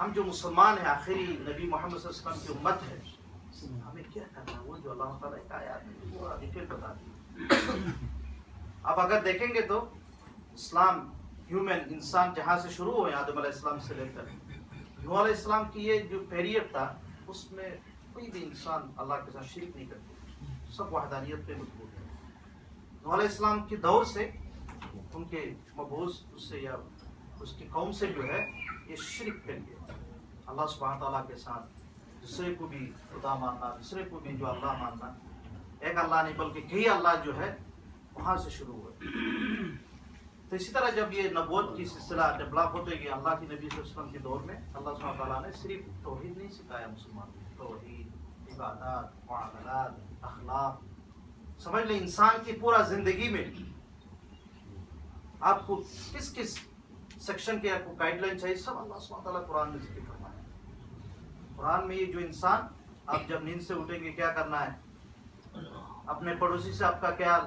ہم جو مسلمان ہیں آخری نبی محمد صلی اللہ علیہ وسلم کی امت ہے، ہمیں کیا کرنا ہے وہ جو اللہ تعالیٰ کا آیات میں پورا ڈیٹیل بتا دی۔ اب اگر دیکھیں گے تو اسلام ہیومن انسان جہاں سے شروع ہوئے آدم علیہ السلام سے لے کر نوح علیہ السلام کی یہ جو پیریڈ تھا اس میں کوئی بھی انسان اللہ کے ساتھ شرک نہیں کرتے، سب وحدانیت پہ مضبوط ہے۔ نوح علیہ السلام کے دور سے ان کے مبعوث اس سے یا اس کی قوم سے جو ہے یہ شرک کر گیا، اللہ سبحانہ تعالیٰ کے ساتھ دوسرے کو بھی خدا ماننا، دوسرے کو بھی جو اللہ ماننا، ایک اللہ نہیں بلکہ کئی اللہ جو ہے وہاں سے شروع ہوئے۔ تو اسی طرح جب یہ نبوت کی سلسلہ ڈیولپ ہوتے گیا اللہ کی نبی صلی اللہ علیہ وسلم کے دور میں اللہ سبحانہ تعالیٰ نے صرف توحید نہیں سکھایا مسلمانوں کو، توحید، عبادات، معاملات، اخلاق، سمجھ لیں انسان کی پورا زندگی میں آپ کو کس کس سیکشن کے آپ کو گائیڈ لائن چاہیے، سب اللہ سبحانہ تعالیٰ قرآن میں ذکر فرمایا ہے۔ قرآن میں یہ جو انسان آپ جب نیند سے اٹھیں گے کیا کرنا ہے، اپنے پڑوسی سے آپ کا کیا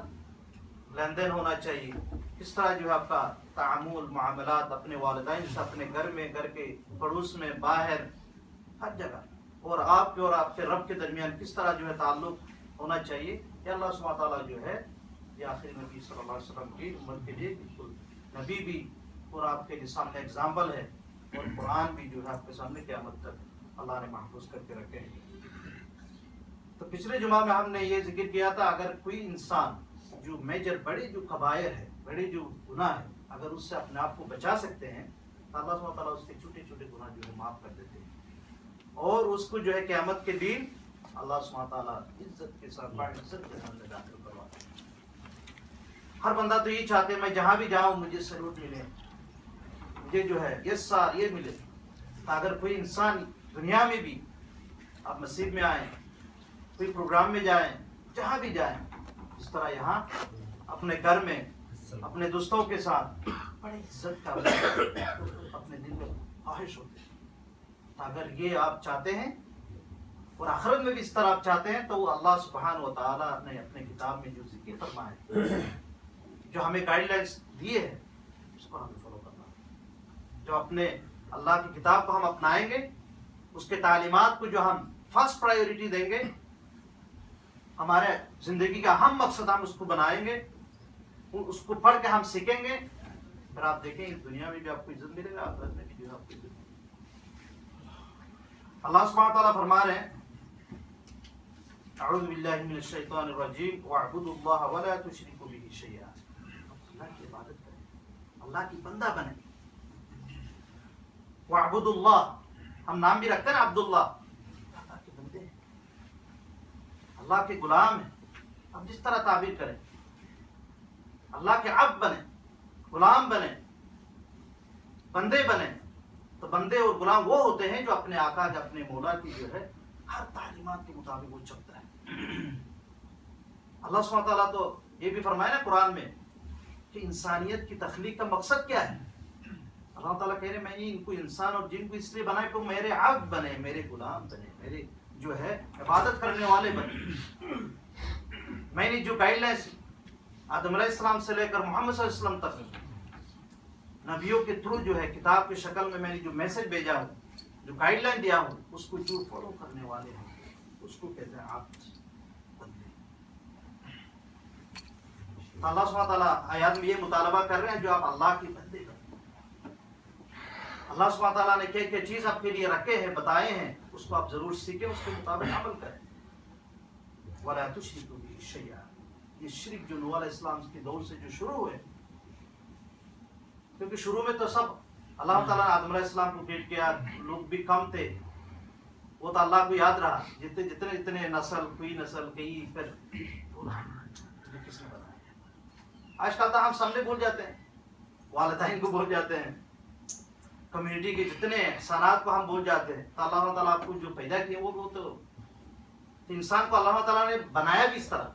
لین دین ہونا چاہیے، کس طرح جو ہے آپ کا تعامل معاملات اپنے والدین سے، اپنے گھر میں، گھر کے پڑوس میں، باہر، ہر جگہ، اور آپ کے رب کے درمیان کس طرح جو ہے تعلق ہونا چاہیے، یہ اللہ سبحانہ تعالیٰ جو ہے یہ آخری نبی صلی اللہ علیہ وسلم کی امت کے لیے بالکل نبی بھی اور آپ کے سامنے اگزامپل ہے، اور قرآن بھی جو ہے آپ کے سامنے قیامت تک اللہ نے محفوظ کر کے رکھے ہیں۔ تو پچھلے جمعہ میں ہم نے یہ ذکر کیا تھا اگر کوئی انسان جو میجر بڑے جو کبائر ہے، بڑے جو گناہ ہے، اگر اس سے اپنے آپ کو بچا سکتے ہیں تو اللہ سبحانہ تعالیٰ اس کے چھوٹے چھوٹے گناہ جو ہے معاف کر دیتے ہیں، اور اس کو جو ہے قیامت کے دن اللہ سبحانہ تعالیٰ عزت کے ساتھ باعزت جنت میں داخل کرواتے ہیں۔ ہر بندہ تو یہ چاہتے ہیں میں جہاں بھی جاؤں مجھے سلوٹ ملے، مجھے جو ہے یس سار یہ ملے۔ تو اگر کوئی انسان دنیا میں بھی آپ مسجد میں آئیں، کوئی پروگرام میں جائیں، جہاں بھی جائیں، جس طرح یہاں اپنے گھر میں اپنے دوستوں کے ساتھ بڑی عزت کا اپنے دل میں خواہش ہوتی ہے۔ اگر یہ آپ چاہتے ہیں اور آخرت میں بھی اس طرح آپ چاہتے ہیں تو وہ اللہ سبحانہ و تعالیٰ نے اپنے کتاب میں جو ذکر فرمائے، جو ہمیں گائیڈ لائنس دیے ہیں، اس کو ہمیں فالو کرنا ہے۔ جو اپنے اللہ کی کتاب کو ہم اپنائیں گے، اس کے تعلیمات کو جو ہم فرسٹ پرائیورٹی دیں گے، ہمارے زندگی کا اہم مقصد ہم اس کو بنائیں گے، اس کو پڑھ کے ہم سیکھیں گے، پھر آپ دیکھیں اس دنیا میں بھی آپ کو عزت ملے گا، آخرت میں بھی جو ہے آپ کو عزت ملے گا۔ اللہ سبحانہ تعالیٰ فرما رہے ہیں اعوذ باللہ من الشیطان الرجیم واعبدوا اللہ ولا تشرکوا بہ شیئا، اللہ کی عبادت کریں، اللہ کی بندہ بنیں۔ واعبدوا اللہ، ہم نام بھی رکھتے ہیں نا عبداللہ، اللہ کے بندے ہیں، اللہ کے غلام ہیں، اب جس طرح تعبیر کریں، اللہ کے عبد بنیں، غلام بنیں، بندے بنیں۔ تو بندے اور غلام وہ ہوتے ہیں جو اپنے آقا کے، اپنے مولا کی جو ہے ہر تعلیمات کے مطابق وہ چلتا ہے۔ اللہ سبحانہ تعالیٰ تو یہ بھی فرمایا نا قرآن میں کہ انسانیت کی تخلیق کا مقصد کیا ہے، اللہ تعالیٰ کہہ رہے میں نے ان کو انسان اور جن کو اس لیے بنائے کہ میرے عبد بنے، میرے غلام بنے، میرے جو ہے عبادت کرنے والے بنے۔ میں نے جو گائیڈ لائنس آدم علیہ السلام سے لے کر محمد صلی اللہ علیہ وسلم تک نبیوں کے تھرو جو ہے کتاب کی شکل میں نے جو میسج بھیجا ہوں، جو گائیڈ لائن دیا ہوں، اس کو جو فالو کرنے والے ہیں اس کو کہتے ہیں عبد، بندے۔ تو اللہ سبحانہ تعالیٰ آیات میں یہ مطالبہ کر رہے ہیں جو آپ اللہ کی بندے بنیں۔ اللہ سبحانہ تعالیٰ نے کیا چیز آپ کے لیے رکھے ہیں، بتائے ہیں، اس کو آپ ضرور سیکھیں، اس کے مطابق عمل کریں۔ وَلَا تُشْرِكُوا بِهِ شَيْئًا، یہ شرک جو نوح علیہ السلام کے دور سے جو شروع ہوئے، کیونکہ شروع میں تو سب اللہ تعالیٰ نے آدم علیہ السلام کو کریٹ کیا، لوگ بھی کم تھے، وہ تو اللہ کو یاد رہا، جتنے نسل، کوئی نسل کئی، پھر کس نے بنایا۔ آج کل تو ہم سامنے بھول جاتے ہیں، والدین کو بھول جاتے ہیں، کمیونٹی کے جتنے احسانات کو ہم بھول جاتے ہیں۔ تو اللہ تعالیٰ آپ کو جو پیدا کیے وہ تو انسان کو اللہ تعالیٰ نے بنایا بھی اس طرح،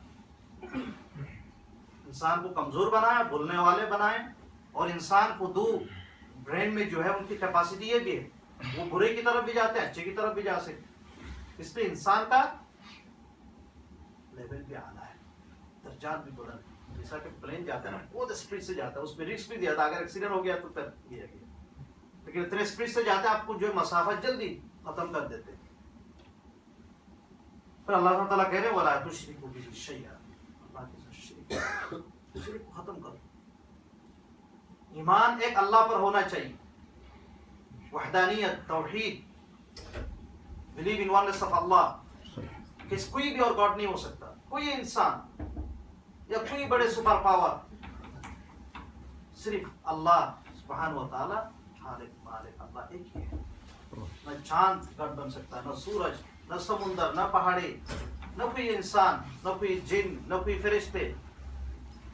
انسان کو کمزور بنایا، بولنے والے بنائے، اور انسان کو دو برین میں جو ہے ان کی کیپیسٹی یہ بھی ہے، وہ برے کی طرف بھی جاتے ہیں، اچھے کی طرف بھی جا سکتے، اس لیے انسان کا لیول بھی اعلیٰ ہے، درجات بھی بلند ہے۔ جیسا کہ پلین جاتا ہے نا بہت اسپیڈ سے جاتا ہے، اس میں رسک بھی دیا تھا، اگر ایکسیڈنٹ ہو گیا تو پھر یہ گیا۔ لیکن اتنے اسپیڈ سے جاتے ہیں آپ کو جو ہے مسافت جلدی ختم کر دیتے ہیں. پھر اللہ تعالیٰ کہہ رہے ہیں وَلَا تُشْرِكُوا بِهِ شَيْئًا، اللہ کے ساتھ شرک کو ختم کرو. ایمان ایک اللہ پر ہونا چاہیے، وحدانیت، توحید، بلیو ان ونس آف اللہ، کہ کوئی بھی اور گاڈ نہیں ہو سکتا، کوئی انسان یا کوئی بڑے سپر پاور، صرف اللہ سبحانہ و تعالی خالق مالک اللہ ایک ہی ہے. نہ چاند گاڈ بن سکتا، نہ سورج، نہ سمندر، نہ پہاڑی، نہ کوئی انسان، نہ کوئی جن، نہ کوئی فرشتے،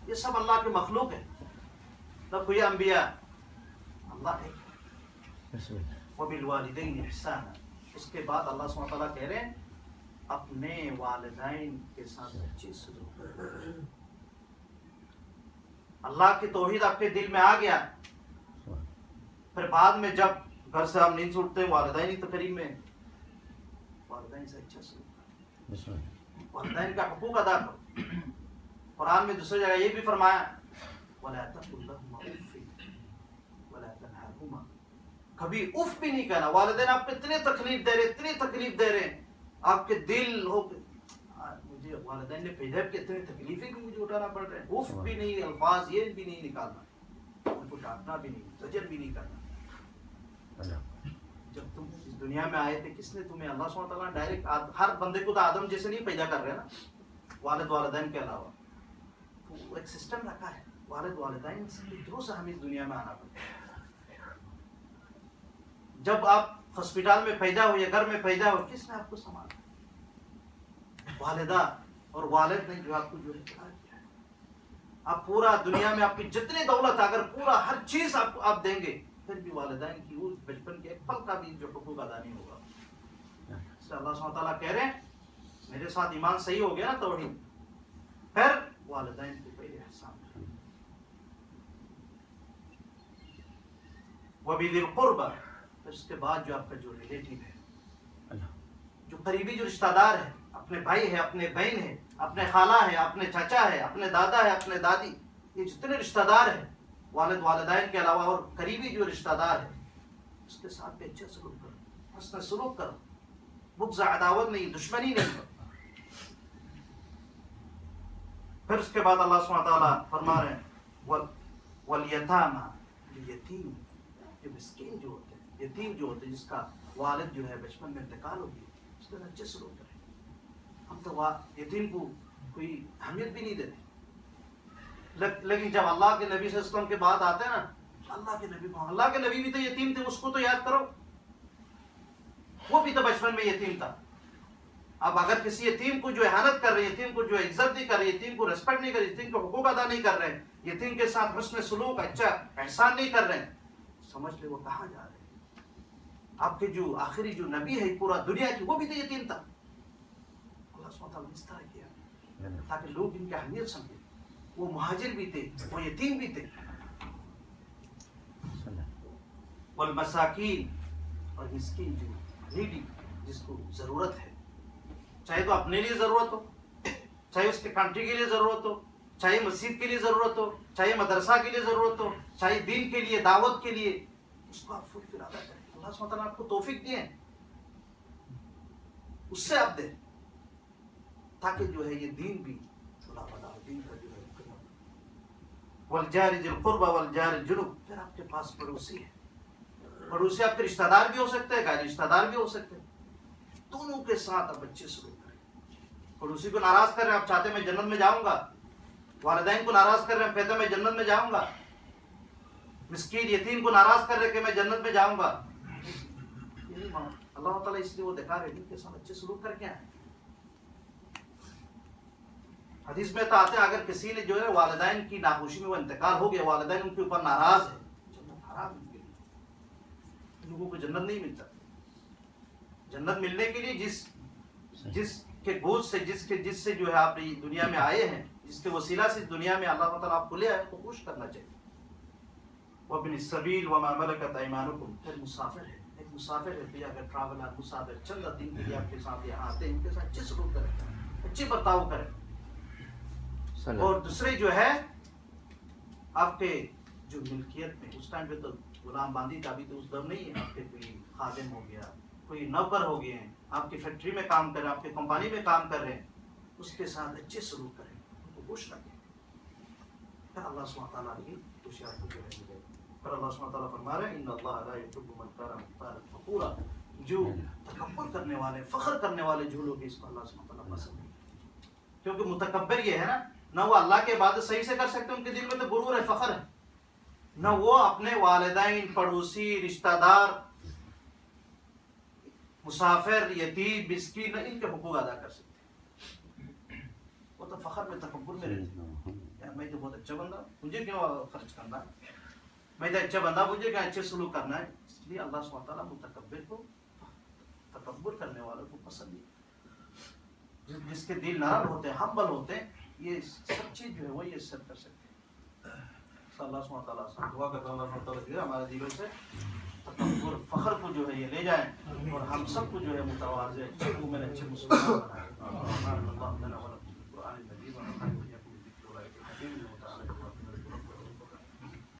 یہ سب اللہ کے مخلوق ہیں، نہ کوئی انبیاء. اللہ ایک ہے. وَبِالْوَالِدَيْنِ إِحْسَانًا، اس کے بعد اللہ سبحانہ وتعالیٰ کہہ رہے ہیں اپنے والدین کے ساتھ اچھی سلوک کرو. اللہ کی توحید آپ کے دل میں آ گیا، پھر بعد میں جب گھر سے ہم نیند سے اٹھتے ہیں والدین کی تقریب میں، والدین سے اچھا سلوک کرو، والدین کا حقوق ادا کرو. قرآن میں دوسری جگہ یہ بھی فرمایا وَلَا تَقُلْ لَهُمَا أُفٍّ وَلَا تَنْهَرْهُمَا، کبھی اف بھی نہیں کہنا. والدین آپ کو اتنے تکلیف دے رہے، اتنی تکلیف دے رہے ہیں، آپ کے دل ہو مجھے والدین نے بھیجا کہ اتنی تکلیفیں بھی مجھے اٹھانا پڑ رہے ہیں، اف بھی نہیں، الفاظ یہ بھی نہیں نکالنا، ان کو ڈانٹنا بھی نہیں، زجر بھی نہیں کرنا. جب تم اس دنیا میں آئے تھے کس نے تمہیں، اللہ سبحانہ وتعالیٰ ڈائریکٹ ہر بندے کو تو آدم جیسے نہیں پیدا کر رہے نا، والد والدین کے علاوہ تو ایک سسٹم رکھا ہے. والد والدین کے تھرو سے ہمیں اس دنیا میں آنا پڑتا ہے. جب آپ ہاسپٹل میں پیدا ہو یا گھر میں پیدا ہو، کس نے آپ کو سنبھالا؟ والدہ اور والد نے جو آپ کو جو ہے کیا ہے. آپ پورا دنیا میں آپ کی جتنی دولت، اگر پورا ہر چیز آپ دیں گے، پھر بھی والدین کی اس بچپن کے ایک پل کا بھی جو حقوق ادا نہیں ہوگا. اس لیے اللہ سبحانہ تعالیٰ کہہ رہے ہیں میرے ساتھ ایمان صحیح ہو گیا نا، توحید، پھر والدین کو پہلے احسان. وَبِذِي الْقُرْبَى، پھر اس کے بعد جو آپ کا جو ریلیٹیو ہے، جو قریبی جو رشتہ دار ہے، اپنے بھائی ہے، اپنے بہن ہے، اپنے خالہ ہے، اپنے چچا ہے، اپنے دادا ہے، اپنے دادی، یہ جتنے رشتہ دار ہیں والد والدین کے علاوہ اور قریبی جو رشتہ دار ہے، اس کے ساتھ بھی اچھا سلوک کرو، حسن سلوک کرو. بغض عداوت نہیں، دشمنی نہیں. پھر اس کے بعد اللہ سبحانہ تعالیٰ فرما رہے ہیں وَالْيَتَامَى، جو یتیم، جو مسکین جو ہوتے ہیں، یتیم جو ہوتے ہیں، جس کا والد جو ہے بچپن میں انتقال ہو گیا، اس کے ساتھ اچھے سلوک کریں. ہم تو یتیم کو کوئی اہمیت بھی نہیں دیتے، لیکن جب اللہ کے نبی صلی اللہ علیہ وسلم کے بعد آتے ہیں نا، اللہ کے نبی بھی تو یتیم تھے، اس کو تو یاد کرو، وہ بھی تو بچپن میں یتیم تھا. اب اگر کسی یتیم کو جو احانت کر رہے ہیں، یتیم کو جو عزت نہیں کر رہے، یتیم کو ریسپیکٹ نہیں کر رہے، یتیم کو حقوق ادا نہیں کر رہے، یتیم کے ساتھ حسن سلوک، اچھا احسان نہیں کر رہے، سمجھ لے وہ کہاں جا رہے ہیں. آپ کے جو آخری جو نبی ہے پورا دنیا کی، وہ بھی تو یتیم تھا. اللہ سبحانہ وتعالیٰ نے اس طرح کیا تاکہ لوگ ان کی اہمیت سمجھیں. وہ مہاجر بھی تھے، وہ یتیم بھی تھے. والمساکین، اور مسکین جو نیڈی، جس کو ضرورت ہے، چاہے تو اپنے لیے ضرورت ہو، چاہے اس کے کنٹری کے لیے ضرورت ہو، چاہے مسجد کے لیے ضرورت ہو، چاہے مدرسہ کے لیے ضرورت ہو، چاہے دین کے لیے، دعوت کے لیے، اس کو آپ فلفل ادا کریں. اللہ سبحانہ تعالیٰ آپ کو توفیق دیے، اس سے آپ دیں تاکہ جو ہے یہ دین بھی دین کا جو ہے. والجار ذی القربى والجار الجنب، پھر آپ کے پاس پڑوسی ہے. پڑوسی آپ کے رشتہ دار بھی ہو سکتے ہیں، غیر رشتہ دار بھی ہو سکتے ہیں. دونوں کے ساتھ آپ اچھے سلوک کریں. پڑوسی کو ناراض کر رہے ہیں، آپ چاہتے ہیں میں جنت میں جاؤں گا، والدین کو ناراض کر رہے ہیں، کہتے ہیں میں جنت میں جاؤں گا، مسکین یتیم کو ناراض کر رہے کہ میں جنت میں جاؤں گا. اللہ تعالیٰ اس لیے وہ دکھا رہے ہیں ان کے ساتھ اچھے سلوک کر کے آئیں. حدیث میں تو آتے ہیں اگر کسی نے جو ہے والدین کی ناخوشی میں وہ انتقال ہو گیا، والدین ان کے اوپر ناراض ہے، جنت حرام ہے ان کے لیے. لوگوں کو جنت نہیں ملتا. جنت ملنے کے لیے جس کے گود سے جس سے جو ہے آپ دنیا میں آئے ہیں، جس کے وسیلہ سے دنیا میں اللہ تعالیٰ آپ کو لے آئے، تو خوش کرنا چاہیے. وَابْنِ السَّبِيلِ وَمَا مَلَكَتْ أَيْمَانُكُمْ، پھر مسافر ہے، ایک مسافر ہے بھیا، اگر ٹریولر مسافر چند دن کے لیے آپ کے ساتھ یہاں آتے ہیں، ان کے ساتھ اچھے سلوک کریں، اچھے برتاؤ کریں. اور دوسرے جو ہے آپ کے جو ملکیت میں، اس ٹائم پہ تو غلام باندھی کا بھی تو اس دم نہیں ہے. آپ کے کوئی خادم ہو گیا, کوئی نوکر ہو گئے ہیں, آپ کی فیکٹری میں کام کر رہے ہیں, آپ کی کمپنی میں کام کر رہے ہیں, اس کے ساتھ اچھے سلوک کریں, ان کو خوش رکھیں. پھر اللہ سبحانہ تعالیٰ کی خوشی آپ کو جو ہے ملے. پھر اللہ سبحانہ تعالیٰ فرما رہے ہیں ان اللہ لا یحب من کان مختالا فخورا, جو تکبر کرنے والے, فخر کرنے والے جو لوگ, اس کو اللہ سبحانہ تعالیٰ پسند نہیں. کیونکہ متکبر یہ ہے نا, نہ وہ اللہ کے عبادت صحیح سے کر سکتے, ان کے دل میں تو غرور ہے, فخر ہے, نہ وہ اپنے والدین, پڑوسی, رشتہ دار, مسافر, یتیم, مسکین, ان کے حقوق ادا کر سکتے. وہ تو فخر میں, تکبر میں رہتے ہیں. یار میں تو بہت اچھا بندہ, مجھے کیوں خرچ کرنا ہے, میں تو اچھا بندہ, مجھے کیا اچھے سلوک کرنا ہے. اس لیے اللہ سبحانہ تعالیٰ متکبر کو, تکبر کرنے والوں کو پسند نہیں. جس کے دل نرم ہوتے ہیں, ہمبل ہوتے ہیں, یہ سب چیز جو ہے وہ یہ سب کر سکتے ہیں. اللہ سبحانہ تعالیٰ سے دعا کرتا ہوں, اللہ سبحانہ تعالیٰ سے ہمارے دلوں سے تکبر, فخر کو جو ہے یہ لے جائیں, اور ہم سب کو جو ہے متواضع, اچھے مومن, اچھے مسلمان بنائیں.